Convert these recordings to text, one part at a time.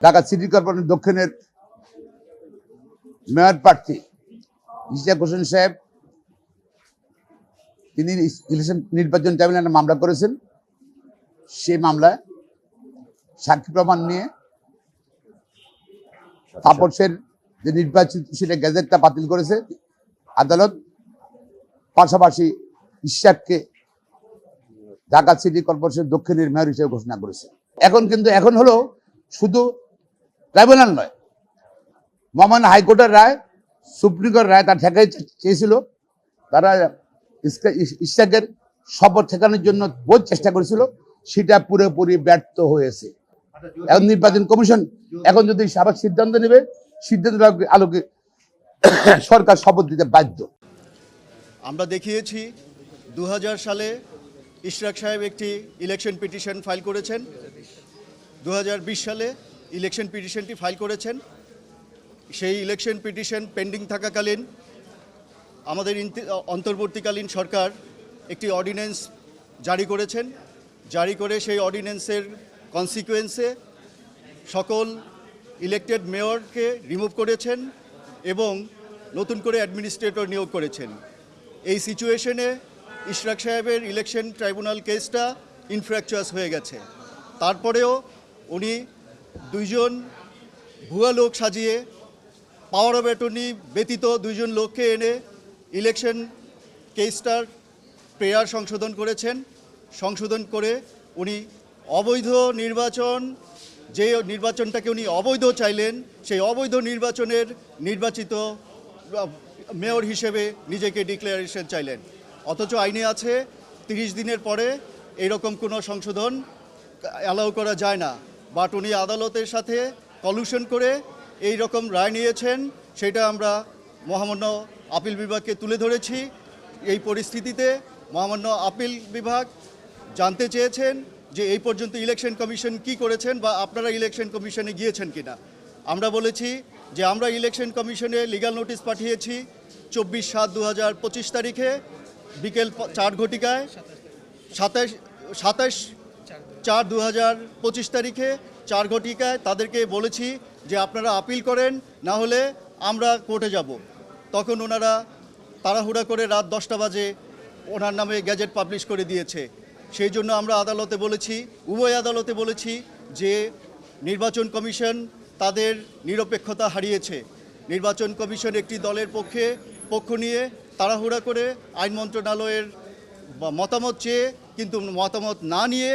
Dhaka city corporation দক্ষিণের mayor প্রার্থী ইশতিয়াক হোসেন সাহেব তিনি ইলেকশন নির্বাচন ট্রাইব্যুনালে মামলা করেছেন। সেই মামলায় সাক্ষী প্রমাণ নিয়ে তাপসের যে নির্বাচিত সেটা গ্যাজেটটা বাতিল করেছে আদালত। পাশাপাশি ইশতিয়াককে ঢাকা সিটি কর্পোরেশন দক্ষিণের মেয়র হিসেবে ঘোষণা করেছে। এখন হলো শুধু ট্রাইব্যুনাল নয়, মহামান্য হাইকোর্টের রায়, সুপ্রিম কোর্টের রায় তার ঠেকাই চেয়েছিল। তারা ইশতিয়াকের শপথ ঠেকানোর জন্য বহু চেষ্টা করেছিল, সেটা পুরোপুরি ব্যর্থ হয়েছে। এখন নির্বাচন কমিশন এখন যদি আবার সিদ্ধান্ত নেবে, সিদ্ধান্তের আলোকে সরকার শপথ দিতে বাধ্য। আমরা দেখিয়েছি 2000 সালে ইশতিয়াক সাহেব একটি ইলেকশন পিটিশন ফাইল করেছেন, 2020 সালে ইলেকশন পিটিশনটি ফাইল করেছেন। সেই ইলেকশন পিটিশন পেন্ডিং থাকাকালীন আমাদের অন্তর্বর্তীকালীন সরকার একটি অর্ডিন্যান্স জারি করেছেন। জারি করে সেই অর্ডিন্যান্সের কনসিকুয়েন্সে সকল ইলেক্টেড মেয়রকে রিমুভ করেছেন এবং নতুন করে অ্যাডমিনিস্ট্রেটর নিয়োগ করেছেন। এই সিচুয়েশনে ইশতিয়াক সাহেবের ইলেকশন ট্রাইব্যুনাল কেসটা ইনফ্র্যাকচুয়াস হয়ে গেছে। তারপরেও উনি দুইজন ভুয়া লোক সাজিয়ে পাওয়ার অফ অ্যাটর্নি ব্যতীত দুইজন লোককে এনে ইলেকশন কেসটার প্রেয়ার সংশোধন করেছেন। সংশোধন করে উনি অবৈধ নির্বাচন, যে নির্বাচনটাকে উনি অবৈধ চাইলেন, সেই অবৈধ নির্বাচনের নির্বাচিত মেয়র হিসেবে নিজেকে ডিক্লারেশন চাইলেন। অথচ আইনে আছে 30 দিনের পরে এইরকম কোনো সংশোধন অ্যালাউ করা যায় না। বাট উনি আদালতের সাথে কলিউশন করে এই রকম রায় নিয়েছেন, সেটা আমরা মহামান্য আপিল বিভাগকে তুলে ধরেছি। এই পরিস্থিতিতে মহামান্য আপিল বিভাগ জানতে চেয়েছেন যে এই পর্যন্ত ইলেকশন কমিশন কি করেছেন বা আপনারা ইলেকশন কমিশনে গিয়েছেন কিনা। আমরা বলেছি যে আমরা ইলেকশন কমিশনে লিগ্যাল নোটিশ পাঠিয়েছি 24/7/2025 তারিখে বিকেল 4 ঘটিকায়, 27/4/2025 তারিখে 4 ঘটিকায় তাদেরকে বলেছি যে আপনারা আপিল করেন, না হলে আমরা কোর্টে যাব। তখন ওনারা তাড়াহুড়া করে রাত 10টা বাজে ওনার নামে গ্যাজেট পাবলিশ করে দিয়েছে। সেই জন্য আমরা আদালতে বলেছি, উভয় আদালতে বলেছি যে নির্বাচন কমিশন তাদের নিরপেক্ষতা হারিয়েছে। নির্বাচন কমিশন একটি দলের পক্ষ নিয়ে তাড়াহুড়া করে আইন মন্ত্রণালয়ের মতামত চেয়ে, কিন্তু মতামত না নিয়ে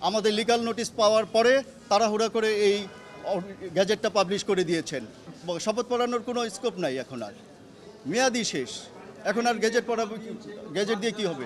আমাদের লিগ্যাল নোটিশ পাওয়ার পরে তাড়াহুড়া করে এই গ্যাজেটটা পাবলিশ করে দিয়েছেন। শপথ পড়ানোর কোনো স্কোপ নাই, এখন আর মেয়াদি শেষ, এখন আর গ্যাজেট দিয়ে কি হবে।